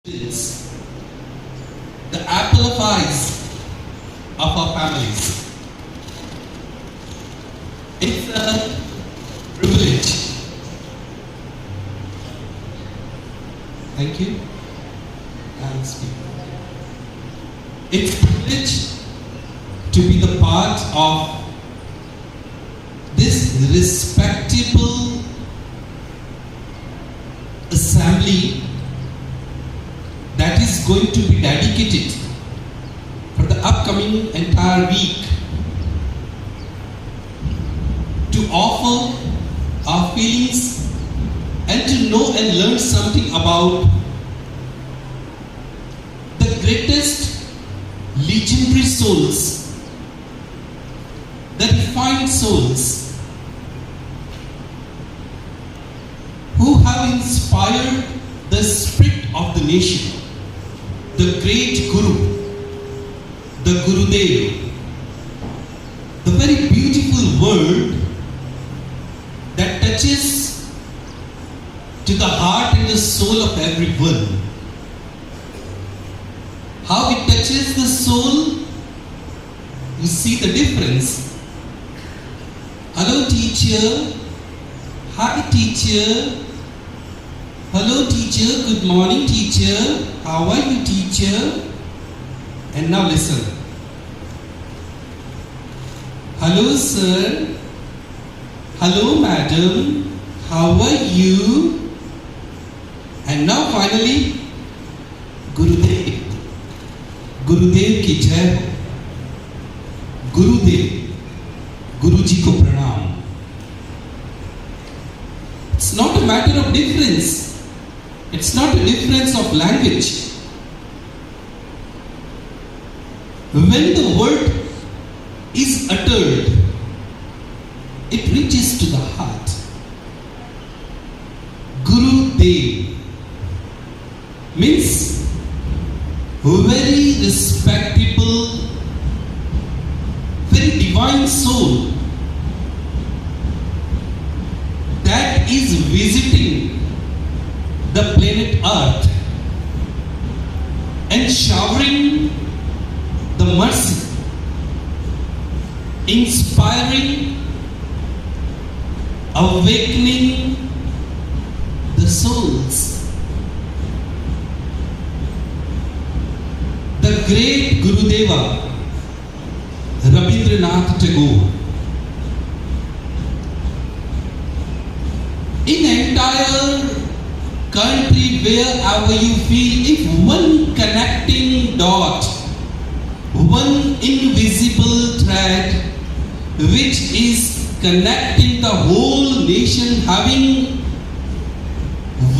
Is the apple of eyes of our families. It's a privilege. Thank you. I'll speak. It's a privilege to be the part of this respectable assembly that is going to be dedicated for the upcoming entire week to offer our feelings and to know and learn something about the greatest legendary souls, the refined souls who have inspired the spirit of the nation. The great Guru, the Gurudev, the very beautiful word that touches to the heart and the soul of everyone. How it touches the soul, you see the difference. Hello teacher, hi teacher. Hello teacher, good morning teacher, how are you teacher? And now listen. Hello sir, hello madam, how are you? And now finally, Gurudev. Gurudev ki jai. Gurudev, Guruji ko pranam. It's not a matter of difference. It's not a difference of language. When the word is uttered, it reaches to the heart. Guru Dev means very respectable, very divine soul that is visiting the planet Earth and showering the mercy, inspiring, awakening the souls. The great Gurudeva, Rabindranath Tagore, in entire country, wherever you feel, if one connecting dot, one invisible thread which is connecting the whole nation, having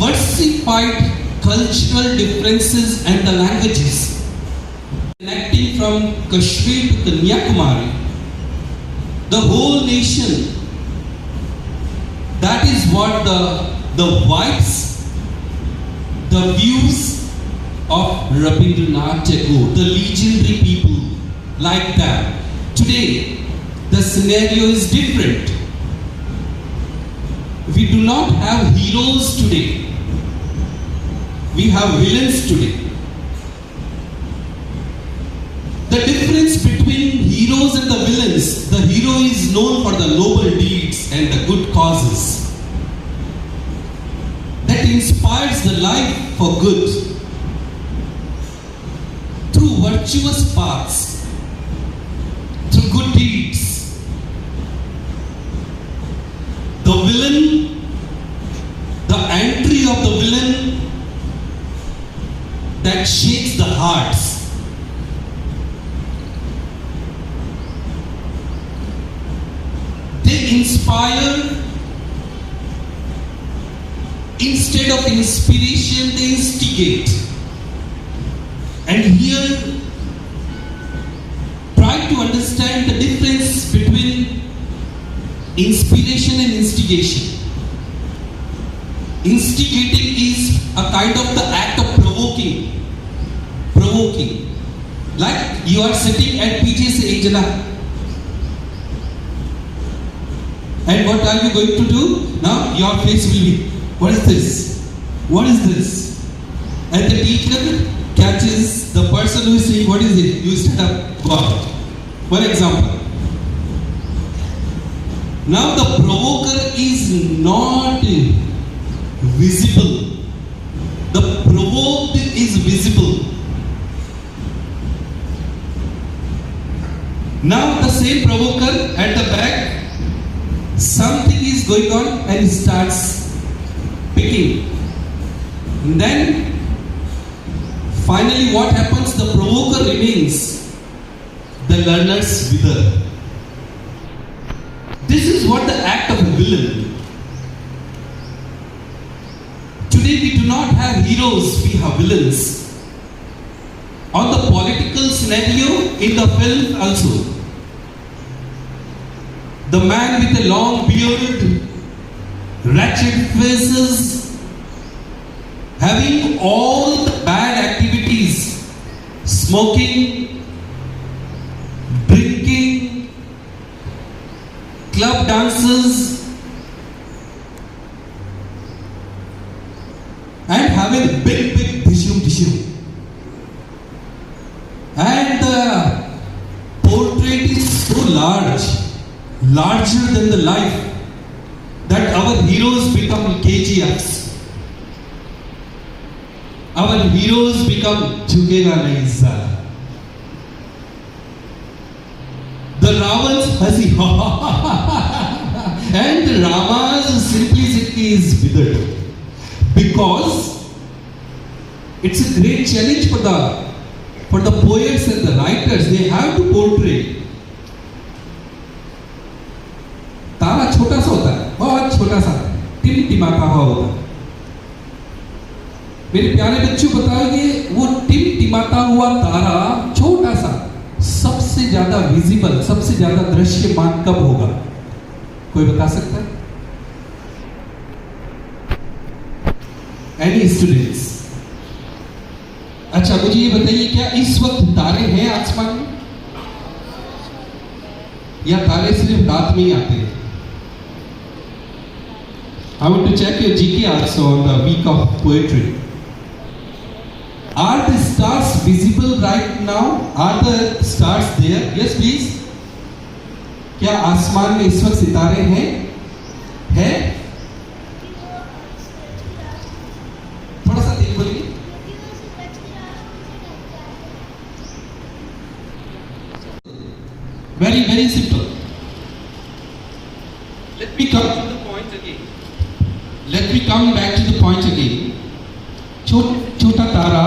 versified cultural differences and the languages, connecting from Kashmir to Kanyakumari, the whole nation, that is what the vibes, the views of Rabindranath Tagore, the legendary people like that. Today, the scenario is different. We do not have heroes today. We have villains today. The difference between heroes and the villains, the hero is known for the noble deeds and the good causes that inspires the life for good through virtuous paths, through good deeds. The villain, the entry of the villain that shakes the hearts. They inspire. Instead of inspiration, they instigate. And here, try to understand the difference between inspiration and instigation. Instigating is a kind of the act of provoking. Provoking. Like you are sitting at PJ's Ejana. And what are you going to do? Now your face will be, what is this? What is this? and the teacher catches the person who is saying, what is it? You stand up, go out. For example, now the provoker is not visible. The provoked is visible. Now the same provoker at the back, something is going on and he starts picking. And then finally what happens? The provoker remains, the learners wither. This is what the act of a villain. Today we do not have heroes, we have villains. On the political scenario, in the film also, the man with a long beard, wretched faces, having all the bad activities, smoking, drinking, club dances, and having big tissue. And the portrait is so larger than the life, that our heroes become KGFs. Our heroes become Jhukega Nahi Zara. The Ravans hasi and the Rama's simplicity is withered. Because it's a great challenge for the poets and the writers. They have to portray. तारा छोटा सा होता है, बहुत छोटा सा, टिमटिमाता हुआ होता है। मेरे प्यारे बच्चों बताइए, वो टिमटिमाता हुआ तारा छोटा सा सबसे ज्यादा विजिबल, सबसे ज्यादा दृश्यमान कब होगा? कोई बता सकता है? Any students? अच्छा मुझे ये बताइए, क्या इस वक्त तारे हैं आसमान में, या तारे सिर्फ रात में ही आते हैं? I want to check your GK also on the week of poetry. Are the stars visible right now? Are the stars there? Yes, please. क्या आसमान में इस वक्त सितारे हैं? है? थोड़ा सा तेज बोलिए। Very simple. Let me come to the point again. Let me come back to the point again. छोटा तारा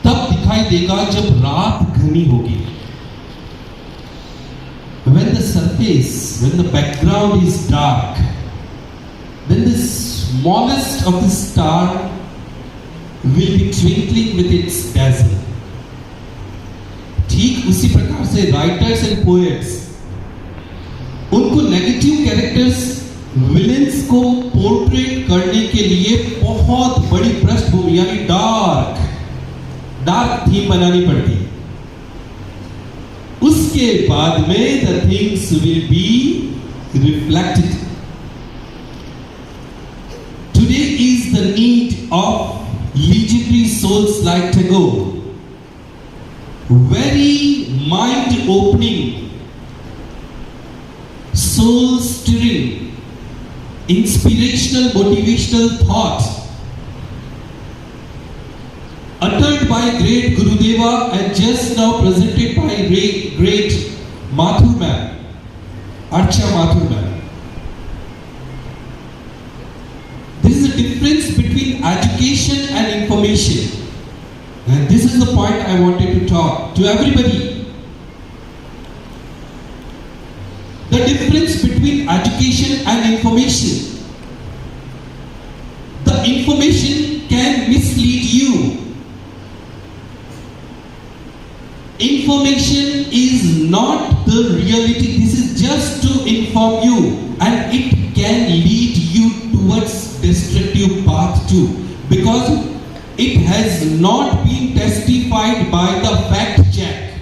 तब दिखाई देगा जब रात घनी होगी. When the surface, when the background is dark, then the smallest of the star will be twinkling with its dazzle. ठीक उसी प्रकार से राइटर्स एंड पोएट्स उनको नेगेटिव कैरेक्टर्स, विलेंस को पोर्ट्रेट करने के लिए बहुत बड़ी पृष्ठभूमि यानी डार्क थीम बनानी पड़ती है. उसके बाद में the things will be reflected. Today is the need of legendary souls like Tagore. Very mind-opening, soul-stirring, inspirational, motivational thoughts uttered by great Gurudeva and just now presented by great Mathur ma'am, Archa Mathur ma'am. This is the difference between education and information. And this is the point I wanted to talk to everybody. The difference between education and information. The information can mislead you. Information is not the reality. This is just to inform you, and it can lead you towards destructive path too, because it has not been testified by the fact check.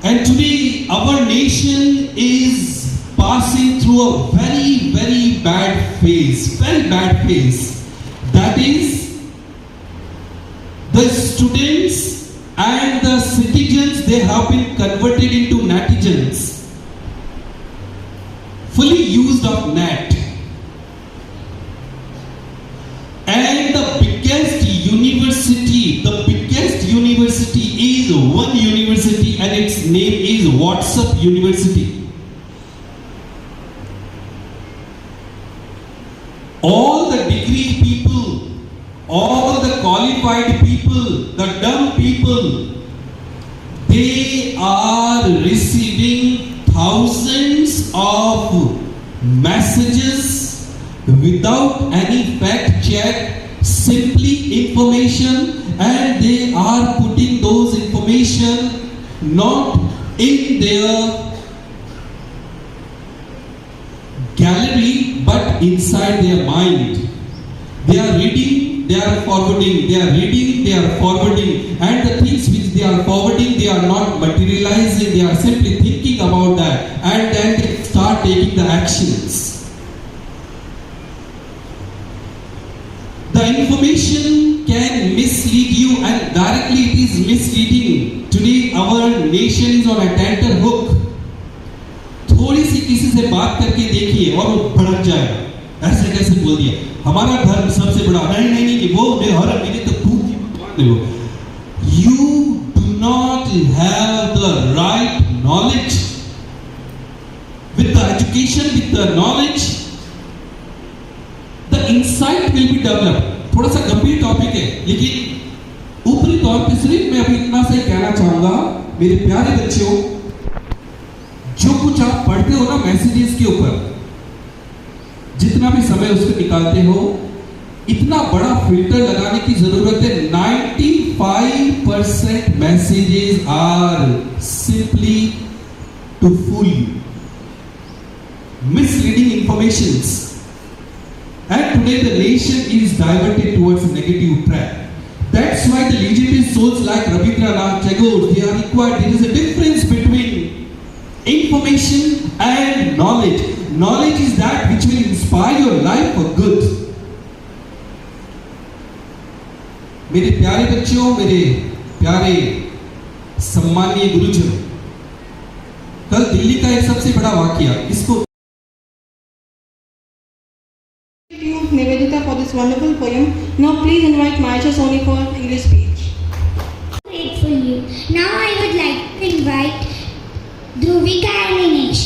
And today our nation is passing through a very bad phase, very bad phase. That is, the students and the citizens, they have been converted into netizens, fully used of net. And the biggest university is one university, and its name is WhatsApp University. All the degree people, all the qualified people, the dumb people, they are receiving thousands of messages without any fact check, simply information, and they are putting those information not in their gallery but inside their mind. They are reading, they are forwarding, they are reading, they are forwarding, and the things which they are forwarding, they are not materializing, they are simply thinking about that, and then they start taking the actions. The information can mislead you, and directly it is misleading. Today our nation is on a tenterhook. थोड़ी सी किसी से बात करके देखिए और वो भड़क जाएगा, ऐसे कैसे बोल दिया हमारा धर्म सबसे बड़ा, नहीं वो मेरे तो पूछ। You do not have the right knowledge. With the education, with the knowledge, the insight will be developed. थोड़ा सा गंभीर टॉपिक है, लेकिन ऊपरी तौर पे सिर्फ मैं अभी इतना सा ही कहना चाहूंगा, मेरे प्यारे बच्चों, जो कुछ आप पढ़ते हो ना मैसेजेस के ऊपर, जितना भी समय उसको निकालते हो, इतना बड़ा फिल्टर लगाने की जरूरत है। 95% messages are simply to fool you, misleading informations. And today the nation is diverted towards a negative track. That's why the legendary souls like Rabindranath Tagore, they are required. There is a difference between information and knowledge. Knowledge is that which will inspire your life for good. मेरे प्यारे बच्चों, मेरे प्यारे सम्मानीय गुरुजन, कल दिल्ली का एक सबसे बड़ा वाकया, इसको Nivedita for this wonderful poem. Now please invite Maisha Soni for English speech. Grateful you. Now I would like to invite Dhruvika and Inish.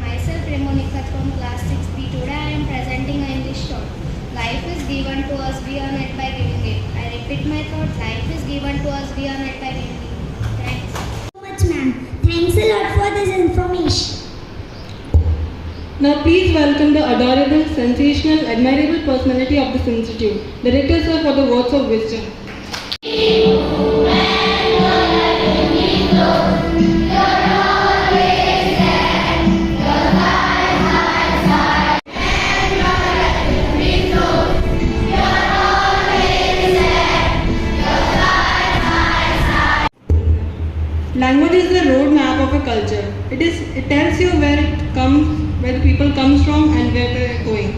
Myself Remonika from class 6B. Today I am presenting an English thought. Life is given to us, we earn it by giving it. I repeat my thought. Life is given to us, we earn it by giving it. Thanks. So much, ma'am. Thanks a lot for this information. Now please welcome the adorable, sensational, admirable personality of this institute, Director Sir, for the words of wisdom. Language is the road map of a culture. It tells you where it comes, where the people comes from, and where they are going.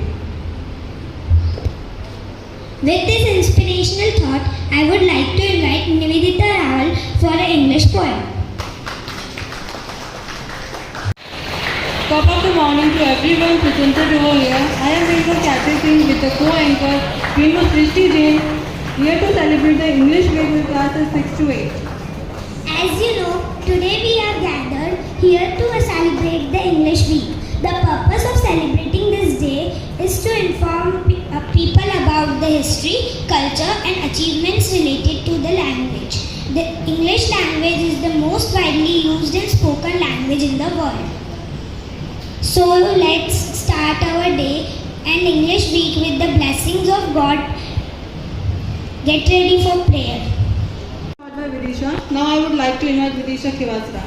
With this inspirational thought, I would like to invite Nivedita Rawal for an English poem. Top of the morning to everyone presented over here. I am Rekha Catherine with the co-anchor, Venu Srishti Jain, here to celebrate the English week with classes 6 to 8. As you know, today we are gathered here to celebrate the English week. The purpose of celebrating this day is to inform people about the history, culture and achievements related to the language. The English language is the most widely used and spoken language in the world. So let's start our day and English week with the blessings of God. Get ready for prayer. By Vidisha. Now I would like to invite Vidisha Khivasra.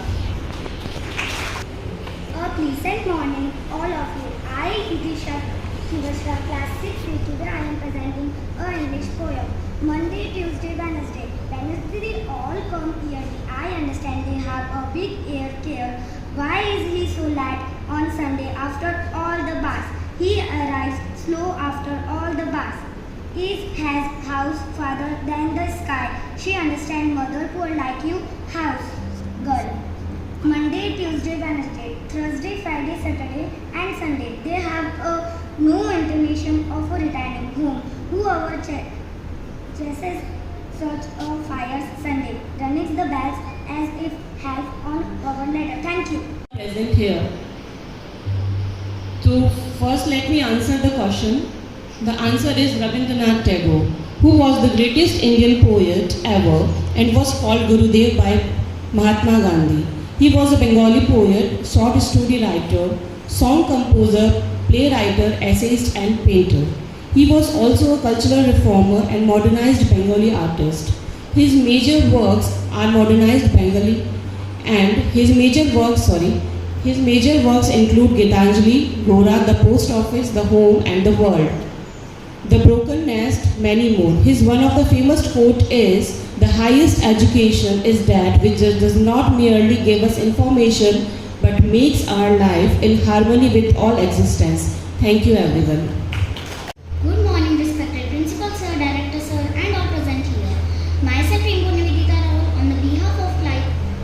A pleasant morning, all of you. I, Vidisha Khivasra, class 6A. Today I am presenting a English poem. Monday, Tuesday, Wednesday. Wednesday they all come yearly. I understand they have a big air care. Why is he so late on Sunday after all the bus? He arrived slow after all the bath. Eve has house farther than the sky. She understand mother poor like you house girl. Monday, Tuesday, Wednesday, Thursday, Friday, Saturday and Sunday. They have no intention of returning home. Whoever chases such a fires Sunday, rings the bells as if have on our letter. Thank you. Present here. So first let me answer the question. The answer is Rabindranath Tagore, who was the greatest Indian poet ever and was called Gurudev by Mahatma Gandhi. He was a Bengali poet, short story writer, song composer, playwright, essayist and painter. He was also a cultural reformer and modernized Bengali artist. His major works are modernized Bengali and his major works include Gitanjali, Gora, The Post Office, The Home and The World. The Broken Nest, many more. His one of the famous quote is, "The highest education is that which does not merely give us information but makes our life in harmony with all existence." Thank you everyone. Good morning, respected Principal Sir, Director Sir, and all present here. Myself, Ringo Nivedita Rao, on the behalf of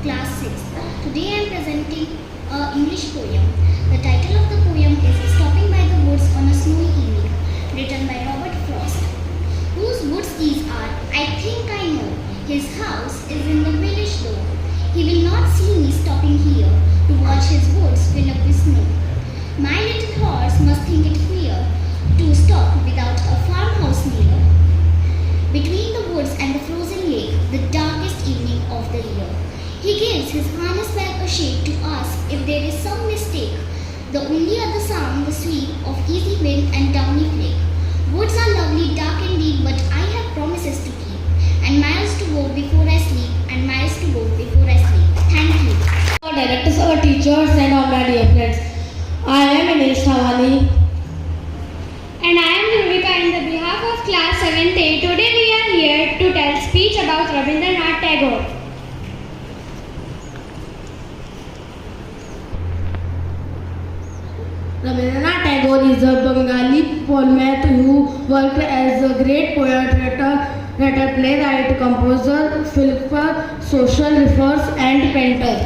Class 6. Today I am presenting an English poem. The title of the poem is Stopping by the Woods on a Snowy Evening, written by Robert Frost. Whose woods these are, I think I know. His house is in the village though. He will not see me stopping here to watch his woods fill up with snow. My little horse must think it queer to stop without a farmhouse near. Between the woods and the frozen lake, the darkest evening of the year, he gives his harness back a shake to ask if there is some mistake. The only other sound, the sweep of easy wind and downy flake. Woods are lovely, dark indeed, but I have promises to keep, and miles to go before I sleep, and miles to go before I sleep. Thank you. Our directors, our teachers, and all my dear friends. I am Ines Thawani. And I am Dhurvika in the behalf of class 7th A. Today we are here to tell speech about Rabindranath Tagore. Rabindranath Tagore is a Bengali poet who worked as a great poet, writer, playwright, composer, philosopher, social reformer, and painter.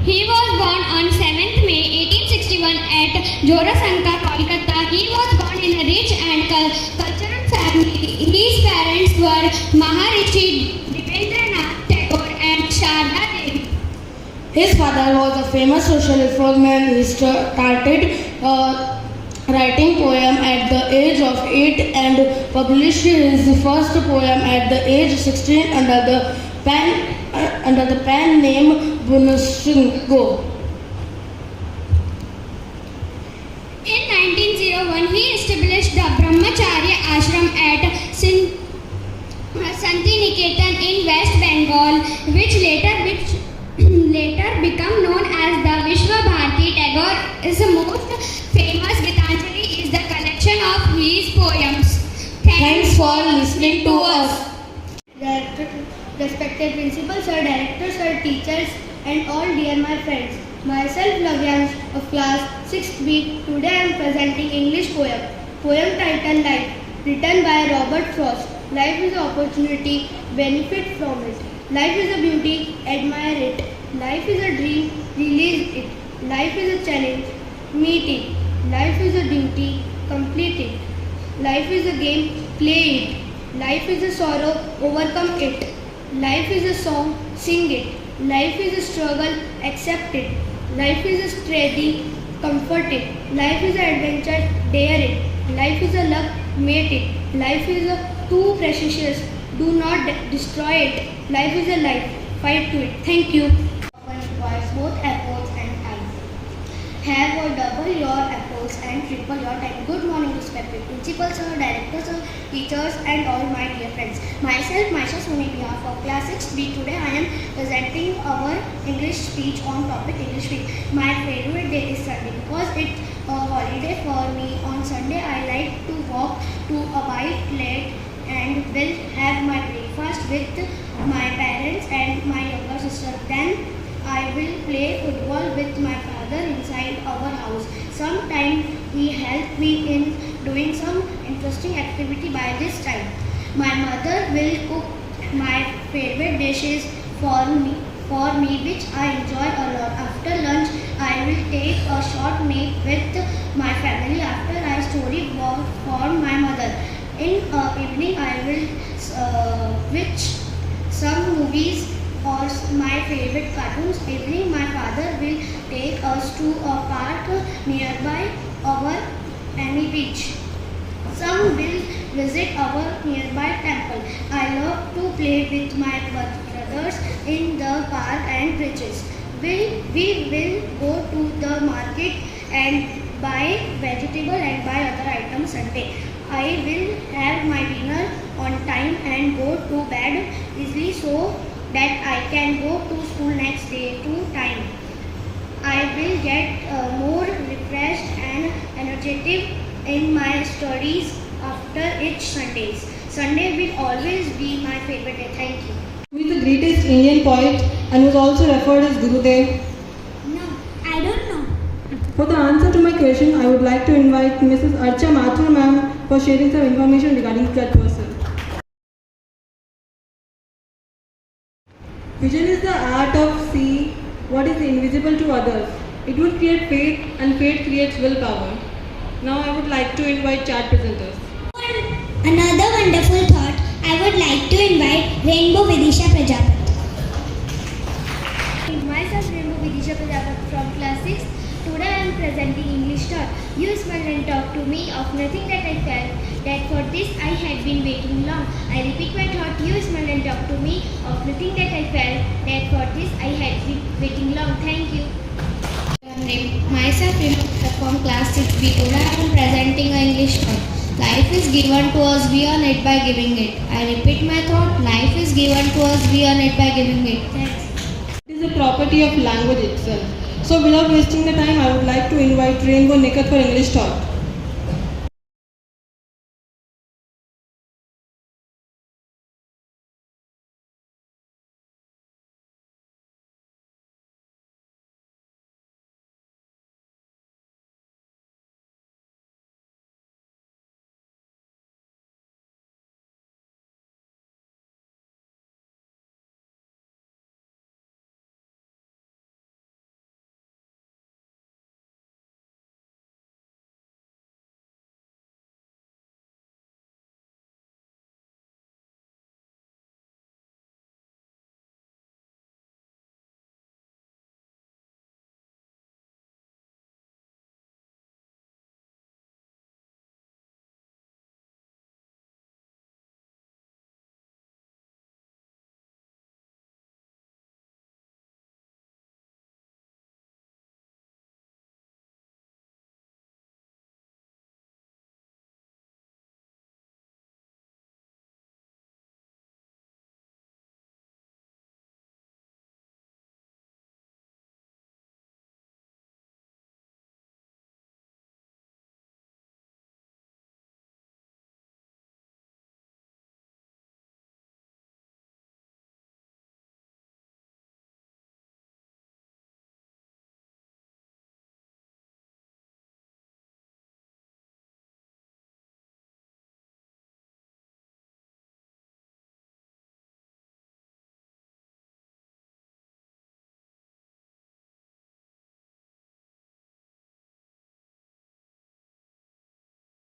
He was born on 7th May 1861 at Jorasanka, Kolkata. He was born in a rich and cultural family. His parents were Maharishi Devendranath Tagore and Sharda Devi. His father was a famous social reformer. He started writing poem at the age of 8 and published his first poem at the age of 16 under the pen name Bunashingo. In 1901, he established the Brahmacharya Ashram at Santiniketan in West Bengal, which later became known as the Vishwa Bharati. Tagore's most famous Gitanjali is the collection of his poems. Thanks for listening to us. Respected Principal Sir, Director Sir, teachers and all dear my friends. Myself Lavyansh of class 6th B. Today I am presenting English poem. Poem titled Life, written by Robert Frost. Life is an opportunity, benefit from it. Life is a beauty, admire it. Life is a dream, release it. Life is a challenge, meet it. Life is a duty, complete it. Life is a game, play it. Life is a sorrow, overcome it. Life is a song, sing it. Life is a struggle, accept it. Life is a steady, comfort it. Life is an adventure, dare it. Life is a luck, mate it. Life is a too precious, do not destroy it. Life is a life, fight to it. Thank you. Often requires both efforts and time. Have or double your efforts and triple your time. Good morning, respected Principal Sir, Director Sir, teachers and all my dear friends. Myself, Maisha Soni, behalf of class 6B. Today I am presenting our English speech on topic English week. My favorite day is Sunday because it's a holiday for me. On Sunday I like to walk to a bike late and will have my breakfast with my parents and my younger sister. Then I will play football with my father inside our house. Sometimes he helped me in doing some interesting activity by this time. My mother will cook my favorite dishes for me which I enjoy a lot. After lunch, I will take a short nap with my family after I storyboard for my mother. In evening, I will watch some movies or my favorite cartoons. Evening, my father will take us to a park nearby our any beach. Some will visit our nearby temple. I love to play with my brothers in the park and bridges. We will go to the market and buy vegetable and buy other items Sunday. I will have my dinner on time and go to bed easily so that I can go to school next day to time. I will get more refreshed and energetic in my studies after each Sundays. Sunday will always be my favorite day. Thank you. Who is the greatest Indian poet and was also referred as Gurudev? No, I don't know. For the answer to my question, I would like to invite Mrs. Archa Mathur ma'am for sharing some information regarding that person. Vision is the art of seeing what is invisible to others. It would create faith and faith creates willpower. Now I would like to invite chat presenters. Another wonderful thought, I would like to invite Rainbow Vidisha Prajapati. Myself Rainbow Vidisha Prajapati from class 6. Today I am presenting English thought. You smiled and talked to me of nothing that I felt, that for this I had been waiting long. I repeat my thought. You smiled and talked to me of nothing that I felt, that for this I had been waiting long. Thank you. Myself from class 6B. Today I am presenting an English thought. Life is given to us, we earn it by giving it. I repeat my thought. Life is given to us, we earn it by giving it. Thanks. It is a property of language itself. So without wasting the time, I would like to invite Rainbow Nikat for English talk.